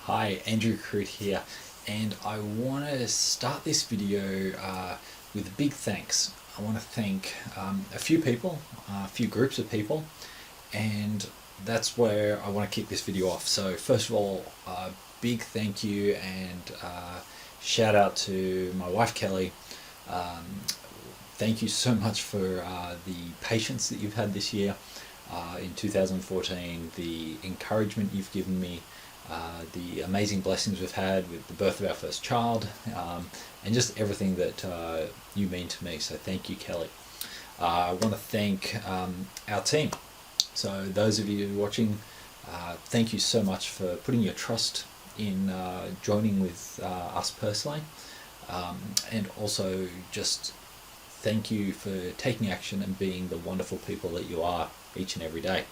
Hi, Andrew Croot here, and I want to start this video with a big thanks. I want to thank a few people, a few groups of people, and that's where I want to kick this video off. So first of all, big thank you and shout out to my wife Kelly. Thank you so much for the patience that you've had this year in 2014, the encouragement you've given me, the amazing blessings we've had with the birth of our first child, and just everything that you mean to me. So thank you, Kelly. I want to thank our team. So those of you watching, thank you so much for putting your trust in joining with us personally, and also just thank you for taking action and being the wonderful people that you are each and every day.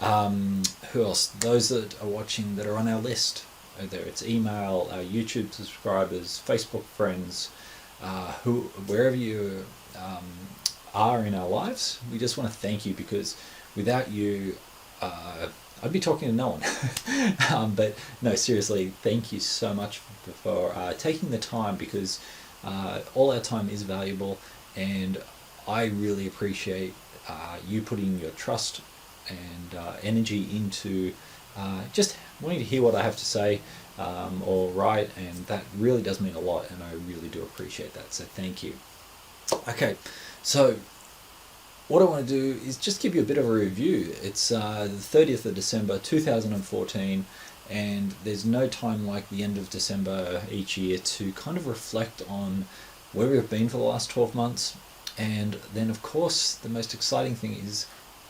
Who else? Those that are watching that are on our list, whether it's email, our YouTube subscribers, Facebook friends, wherever you are in our lives, we just want to thank you, because without you, I'd be talking to no one. But no, seriously, thank you so much for taking the time, because all our time is valuable, and I really appreciate you putting your trust and energy into just wanting to hear what I have to say or write, and that really does mean a lot, and I really do appreciate that, so thank you. Okay, so what I want to do is just give you a bit of a review. It's the 30th of December 2014, and there's no time like the end of December each year to kind of reflect on where we've been for the last 12 months, and then of course the most exciting thing is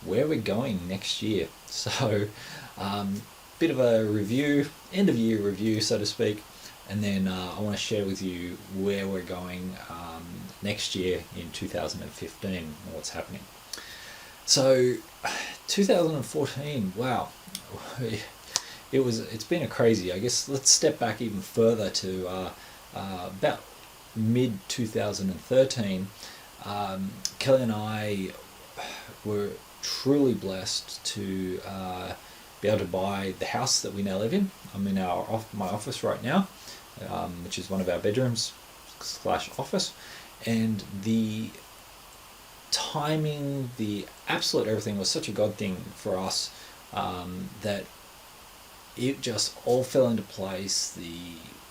where we're going next year. So bit of a review, end of year review so to speak, and then I want to share with you where we're going next year in 2015 and what's happening. So 2014, wow, it's been a crazy, I guess let's step back even further to about mid 2013. Kelly and I were truly blessed to be able to buy the house that we now live in. I'm in my office right now, which is one of our bedrooms / office, and the timing, the absolute everything was such a God thing for us, that it just all fell into place.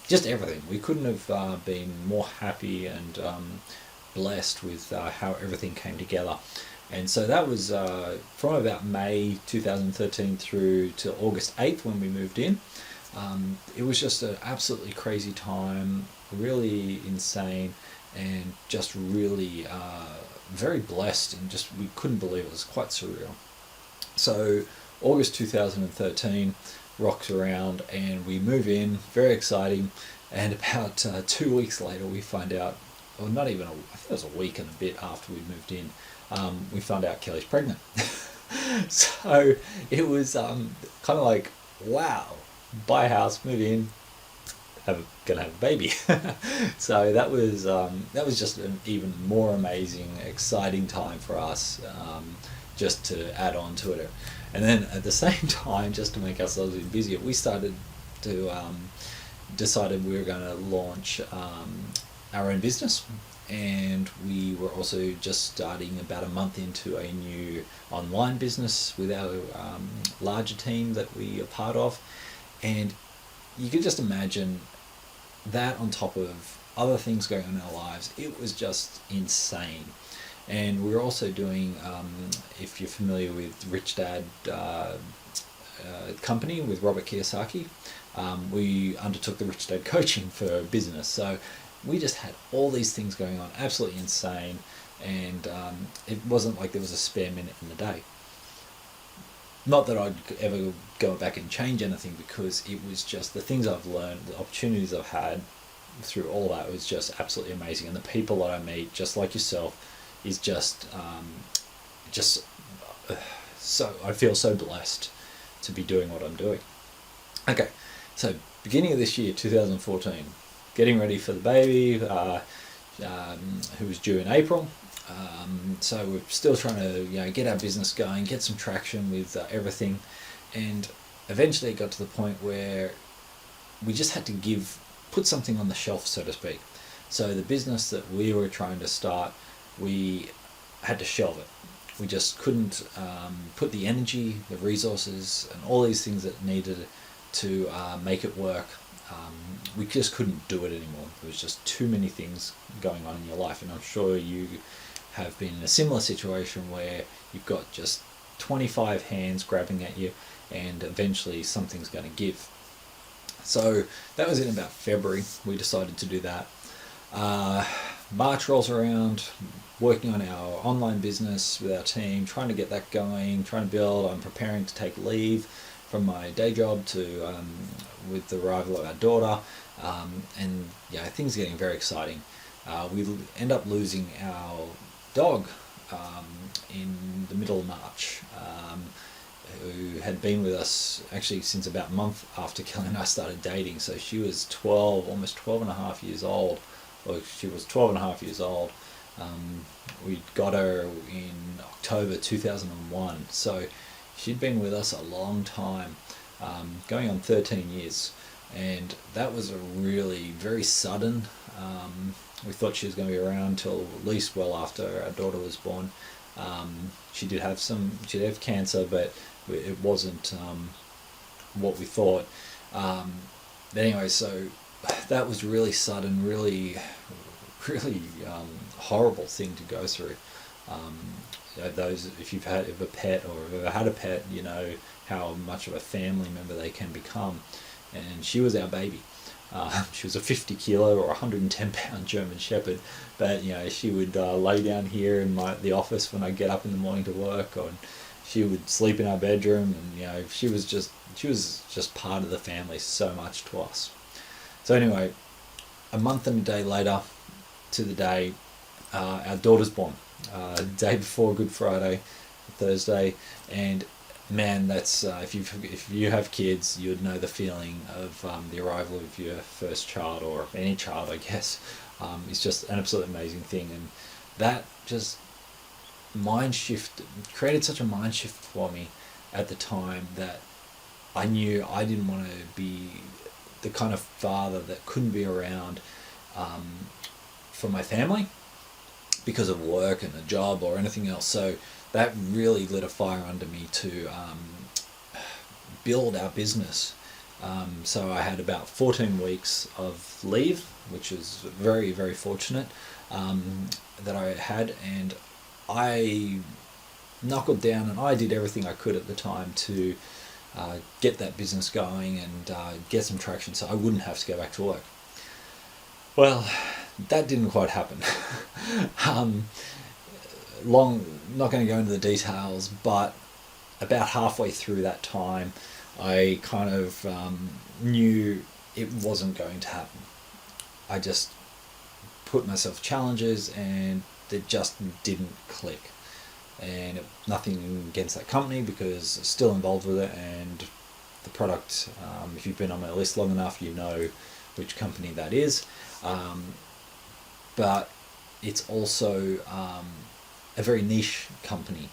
Just everything. We couldn't have been more happy and blessed with how everything came together. And so that was from about May 2013 through to August 8th when we moved in. It was just an absolutely crazy time, really insane, and just really very blessed, and just we couldn't believe it. It was quite surreal. So August 2013 rocks around and we move in, very exciting, and about 2 weeks later we find out, or not even, I think it was a week and a bit after we moved in, we found out Kelly's pregnant. So it was kind of like, wow, buy a house, move in, gonna have a baby. So that was just an even more amazing, exciting time for us, just to add on to it. And then at the same time, just to make ourselves even busier, we started to decided we were going to launch our own business, and we were also just starting about a month into a new online business with our larger team that we are part of. And you could just imagine that on top of other things going on in our lives, it was just insane. And we were also doing, if you're familiar with Rich Dad company with Robert Kiyosaki, we undertook the Rich Dad coaching for business. So we just had all these things going on, absolutely insane, and it wasn't like there was a spare minute in the day. Not that I'd ever go back and change anything, because it was just the things I've learned, the opportunities I've had through all that was just absolutely amazing. And the people that I meet, just like yourself, is just so I feel so blessed to be doing what I'm doing. Okay, so beginning of this year, 2014, getting ready for the baby, who was due in April. So we're still trying to get our business going, get some traction with everything, and eventually it got to the point where we just had to put something on the shelf, so to speak. So the business that we were trying to start, we had to shelve it. We just couldn't put the energy, the resources, and all these things that needed to make it work. We just couldn't do it anymore. There was just too many things going on in your life, and I'm sure you have been in a similar situation where you've got just 25 hands grabbing at you, and eventually something's going to give. So that was in about February. We decided to do that. March rolls around, working on our online business with our team, trying to get that going, trying to build. I'm preparing to take leave from my day job with the arrival of our daughter, and yeah, things are getting very exciting. We end up losing our dog in the middle of March, who had been with us actually since about a month after Kelly and I started dating. So she was 12, almost 12 and a half years old, or she was 12 and a half years old. We got her in October 2001, so she'd been with us a long time, going on 13 years, and that was a really very sudden. We thought she was going to be around till at least well after our daughter was born. She did have cancer, but it wasn't what we thought. But anyway, so that was really sudden, really horrible thing to go through. Those, if you've had a pet or have ever had a pet, you know how much of a family member they can become. And she was our baby. She was a 50 kilo or 110 pound German Shepherd, but she would lay down here in the office when I get up in the morning to work, and she would sleep in our bedroom, and she was just part of the family so much to us. So anyway, a month and a day later to the day, our daughter's born. Day before Good Friday, Thursday, and man, that's if you have kids, you'd know the feeling of the arrival of your first child, or any child, I guess. It's just an absolutely amazing thing, and that just created such a mind shift for me at the time, that I knew I didn't want to be the kind of father that couldn't be around for my family because of work and a job or anything else. So that really lit a fire under me to build our business. So I had about 14 weeks of leave, which is very, very fortunate that I had, and I knuckled down and I did everything I could at the time to get that business going and get some traction so I wouldn't have to go back to work. Well, that didn't quite happen. Not going to go into the details, but about halfway through that time, I kind of knew it wasn't going to happen. I just put myself challenges, and it just didn't click. And nothing against that company, because I'm still involved with it, and the product, if you've been on my list long enough, you know which company that is. But it's also a very niche company,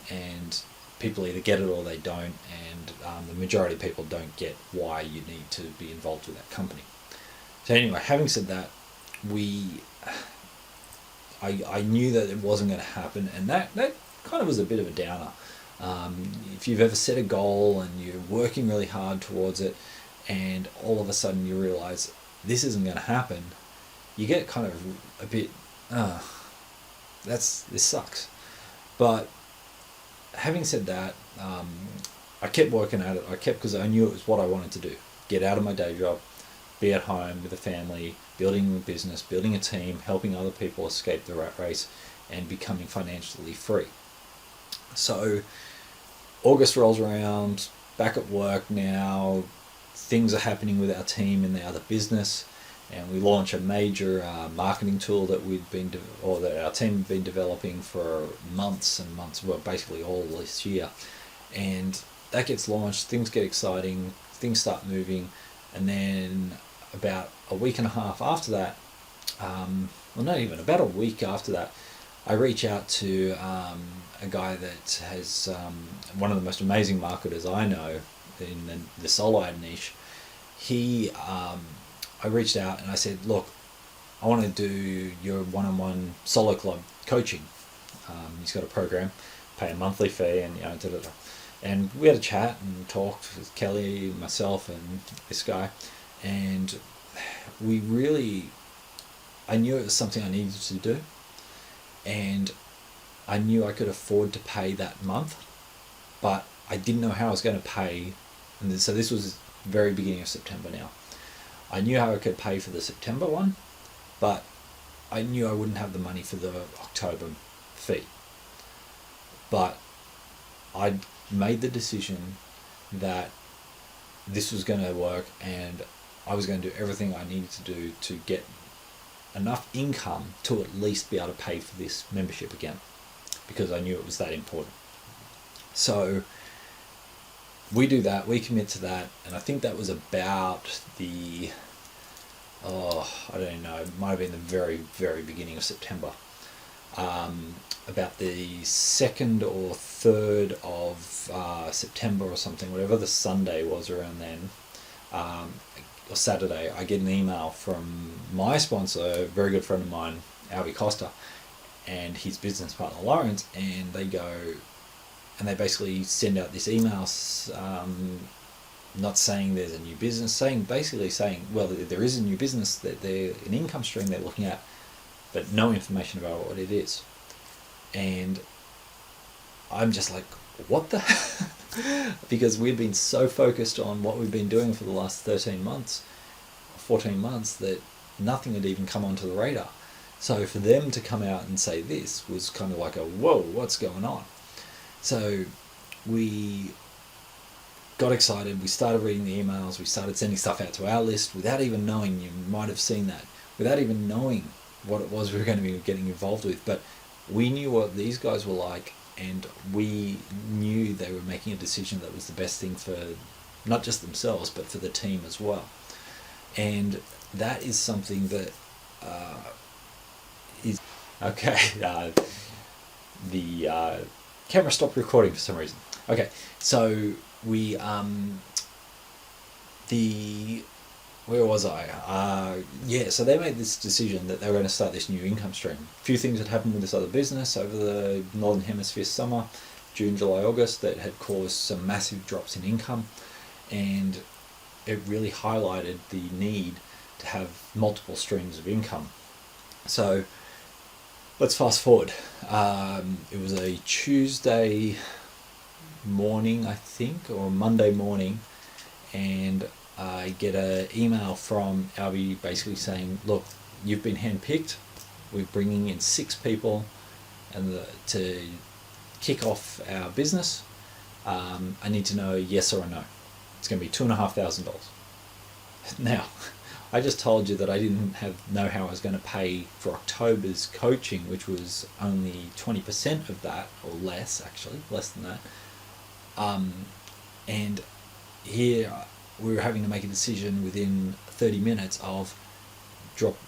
and people either get it or they don't, and the majority of people don't get why you need to be involved with that company. So anyway, having said that, I knew that it wasn't going to happen, and that kind of was a bit of a downer. If you've ever set a goal and you're working really hard towards it, and all of a sudden you realize this isn't going to happen, you get kind of a bit, this sucks. But having said that, I kept working at it. Because I knew it was what I wanted to do. Get out of my day job, be at home with the family, building a business, building a team, helping other people escape the rat race, and becoming financially free. So August rolls around, back at work now, things are happening with our team in the other business, and we launch a major marketing tool that that our team had been developing for months and months, well, basically all this year. And that gets launched, things get exciting, things start moving, and then about a week and a half after that, not even, about a week after that, I reach out to a guy that has one of the most amazing marketers I know in the solo ad niche, I reached out and I said, look, I want to do your one-on-one solo club coaching. He's got a program, pay a monthly fee, and and we had a chat and talked with Kelly, myself, and this guy, and I knew it was something I needed to do, and I knew I could afford to pay that month, but I didn't know how I was going to pay, and so this was very beginning of September now. I knew how I could pay for the September one, but I knew I wouldn't have the money for the October fee. But I made the decision that this was going to work, and I was going to do everything I needed to do to get enough income to at least be able to pay for this membership again, because I knew it was that important. So we do that, we commit to that, and I think that was about I don't know, it might have been the very, very beginning of September. About the 2nd or 3rd of September or something, whatever the Sunday was around then, or Saturday, I get an email from my sponsor, a very good friend of mine, Albie Costa, and his business partner Lawrence, and they basically send out this email, not saying there's a new business, basically saying, well, there is a new business, that they're an income stream they're looking at, but no information about what it is. And I'm just like, what the? Because we've been so focused on what we've been doing for the last 13 months, 14 months, that nothing had even come onto the radar. So for them to come out and say this was kind of like a, whoa, what's going on? So we got excited, we started reading the emails, we started sending stuff out to our list without even knowing, you might have seen that, without even knowing what it was we were going to be getting involved with. But we knew what these guys were like, and we knew they were making a decision that was the best thing for not just themselves, but for the team as well. And that is something that is... Okay, the camera stopped recording for some reason. Okay, so we... Where was I? So they made this decision that they were going to start this new income stream. A few things had happened with this other business over the Northern Hemisphere summer, June, July, August, that had caused some massive drops in income, and it really highlighted the need to have multiple streams of income. So let's fast forward. It was a Tuesday morning, I think, or Monday morning, and I get an email from Albie basically saying, look, you've been handpicked, we're bringing in 6 people to kick off our business. I need to know yes or no. It's going to be $2,500. Now, I just told you that I didn't know how I was going to pay for October's coaching, which was only 20% of that, or less actually, less than that. And here we were having to make a decision within 30 minutes of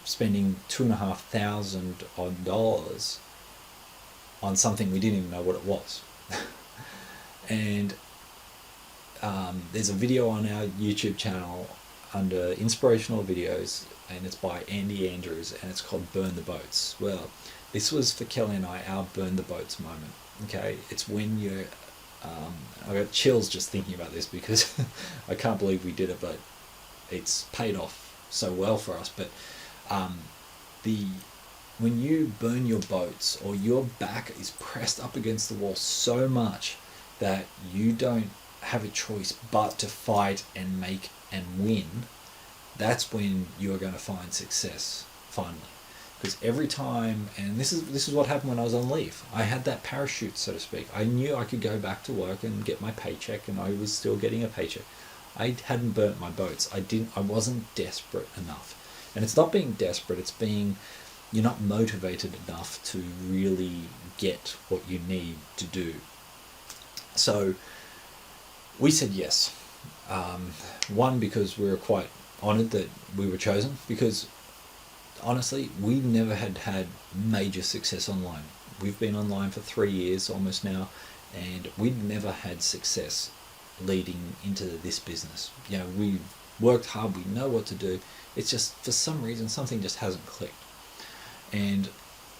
spending $2,500 on something we didn't even know what it was. And there's a video on our YouTube channel under inspirational videos, and it's by Andy Andrews, and it's called Burn the Boats. Well, this was for Kelly and I, our burn the boats moment. Okay, it's when you're I got chills just thinking about this, because I can't believe we did it, but it's paid off so well for us. But when you burn your boats, or your back is pressed up against the wall so much that you don't have a choice but to fight and make and win, that's when you're going to find success finally. Because every time, and this is what happened when I was on leave, I had that parachute, so to speak. I knew I could go back to work and get my paycheck, and I was still getting a paycheck. I hadn't burnt my boats. I wasn't desperate enough. And it's not being desperate, it's being, you're not motivated enough to really get what you need to do. So we said yes. One, because we were quite honoured that we were chosen, because honestly, we never had major success online. We've been online for 3 years almost now, and we'd never had success leading into this business. You know, worked hard, we know what to do. It's just for some reason something just hasn't clicked. And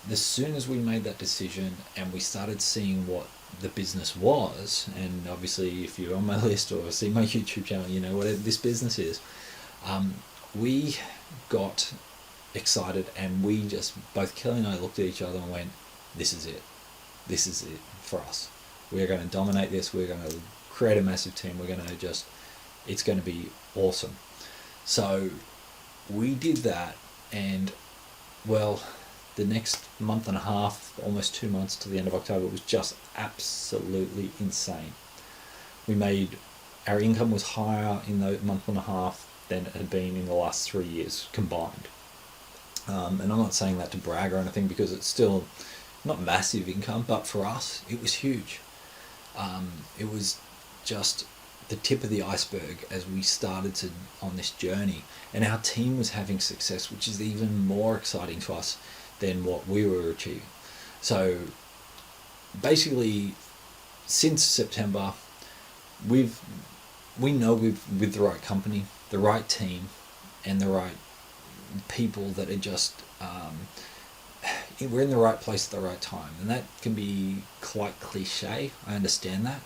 as soon as we made that decision and we started seeing what the business was, and obviously if you're on my list or see my YouTube channel, you know what this business is, we got excited, and we just, both Kelly and I, looked at each other and went, this is it. This is it for us. We're going to dominate this. We're going to create a massive team. We're going to just, it's going to be awesome. So we did that, and well, the next month and a half, almost 2 months to the end of October, was just absolutely insane. We made, our income was higher in the month and a half than it had been in the last 3 years combined. And I'm not saying that to brag or anything, because it's still not massive income, but for us, it was huge. It was just the tip of the iceberg as we started to on this journey, and our team was having success, which is even more exciting to us than what we were achieving. So basically, since September, we know with the right company, the right team, and the right people that are just we're in the right place at the right time. And that can be quite cliche, I understand that,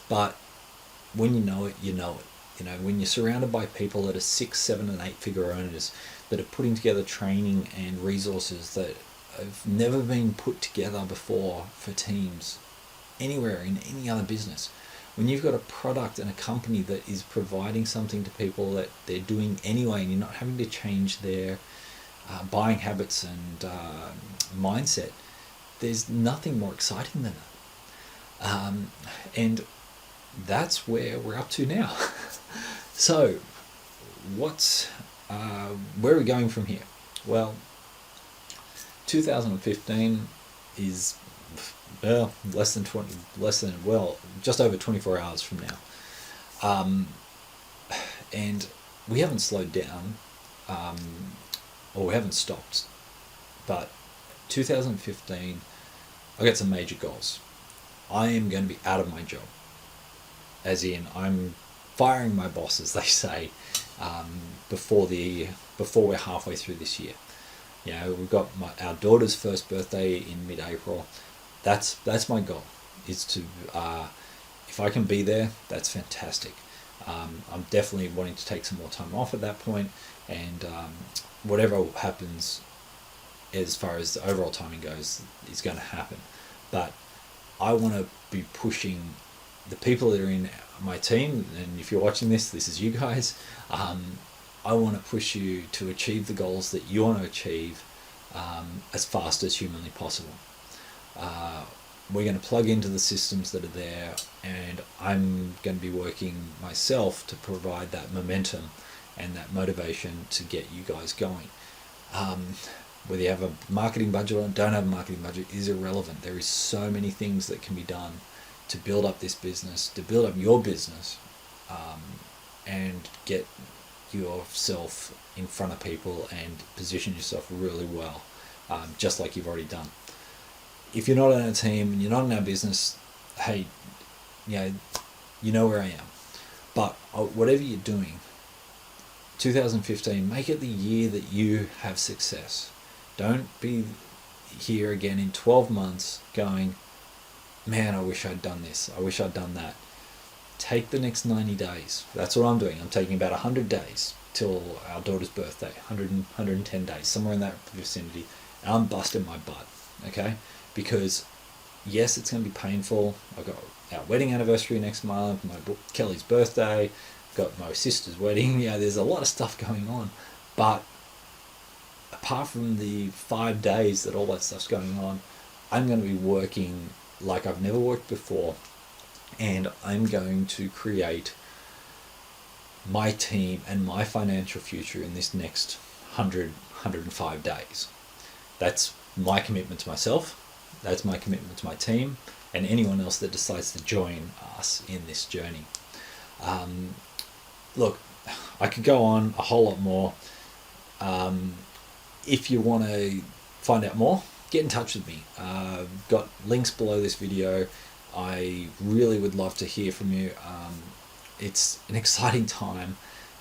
but when you know it, you know it. You know, when you're surrounded by people that are 6, 7 and 8 figure earners that are putting together training and resources that have never been put together before for teams anywhere in any other business, when you've got a product and a company that is providing something to people that they're doing anyway, and you're not having to change their buying habits and mindset, there's nothing more exciting than that. And that's where we're up to now. So where are we going from here? Well, 2015 is just over 24 hours from now, and we haven't slowed down, or we haven't stopped. But 2015, I got some major goals. I am going to be out of my job, as in I'm firing my boss, as they say, before we're halfway through this year. You know, we've got our daughter's first birthday in mid-April. That's my goal, is to, if I can be there, that's fantastic. I'm definitely wanting to take some more time off at that point, and whatever happens as far as the overall timing goes is going to happen. But I want to be pushing the people that are in my team, and if you're watching this is you guys. I want to push you to achieve the goals that you want to achieve as fast as humanly possible. We're going to plug into the systems that are there, and I'm going to be working myself to provide that momentum and that motivation to get you guys going. Whether you have a marketing budget or don't have a marketing budget is irrelevant. There is so many things that can be done to build up this business, to build up your business, and get yourself in front of people and position yourself really well, just like you've already done. If you're not in a team and you're not in our business, hey, you know where I am. But whatever you're doing, 2015, make it the year that you have success. Don't be here again in 12 months going, man, I wish I'd done this, I wish I'd done that. Take the next 90 days. That's what I'm doing. I'm taking about 100 days till our daughter's birthday, 110 days, somewhere in that vicinity. And I'm busting my butt, okay? Because yes, it's going to be painful. I've got our wedding anniversary next month, Kelly's birthday, got my sister's wedding. There's a lot of stuff going on. But apart from the 5 days that all that stuff's going on, I'm going to be working like I've never worked before, and I'm going to create my team and my financial future in this next 105 days. That's my commitment to myself. That's my commitment to my team and anyone else that decides to join us in this journey. Look, I could go on a whole lot more. If you want to find out more, get in touch with me. Got links below this video. I really would love to hear from you. It's an exciting time,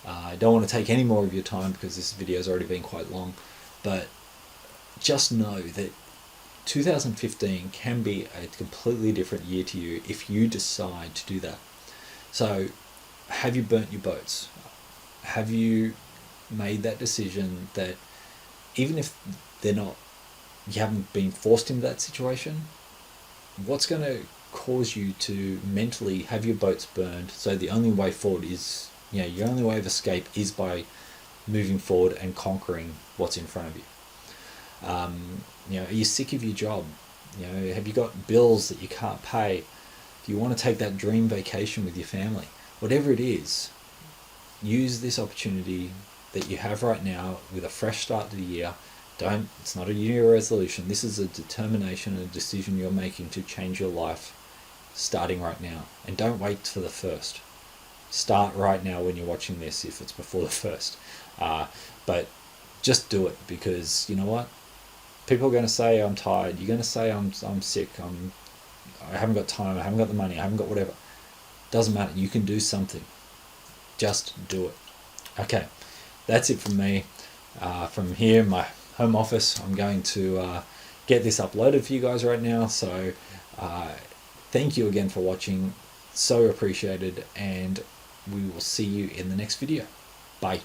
I don't want to take any more of your time because this video has already been quite long, but just know that 2015 can be a completely different year to you if you decide to do that. So, have you burnt your boats? Have you made that decision that even if they're not, you haven't been forced into that situation, what's going to cause you to mentally have your boats burned? So the only way forward is, your only way of escape is by moving forward and conquering what's in front of you. Are you sick of your job? Have you got bills that you can't pay? Do you want to take that dream vacation with your family? Whatever it is, use this opportunity that you have right now with a fresh start to the year. It's not a New Year resolution. This is a determination and a decision you're making to change your life starting right now. And don't wait for the first. Start right now when you're watching this, if it's before the first. But just do it, because you know what? People are going to say I'm tired. You're going to say I'm sick. I haven't got time. I haven't got the money. I haven't got whatever. Doesn't matter. You can do something. Just do it. Okay, that's it from me. From here, my home office, I'm going to get this uploaded for you guys right now. So thank you again for watching. So appreciated, and we will see you in the next video. Bye.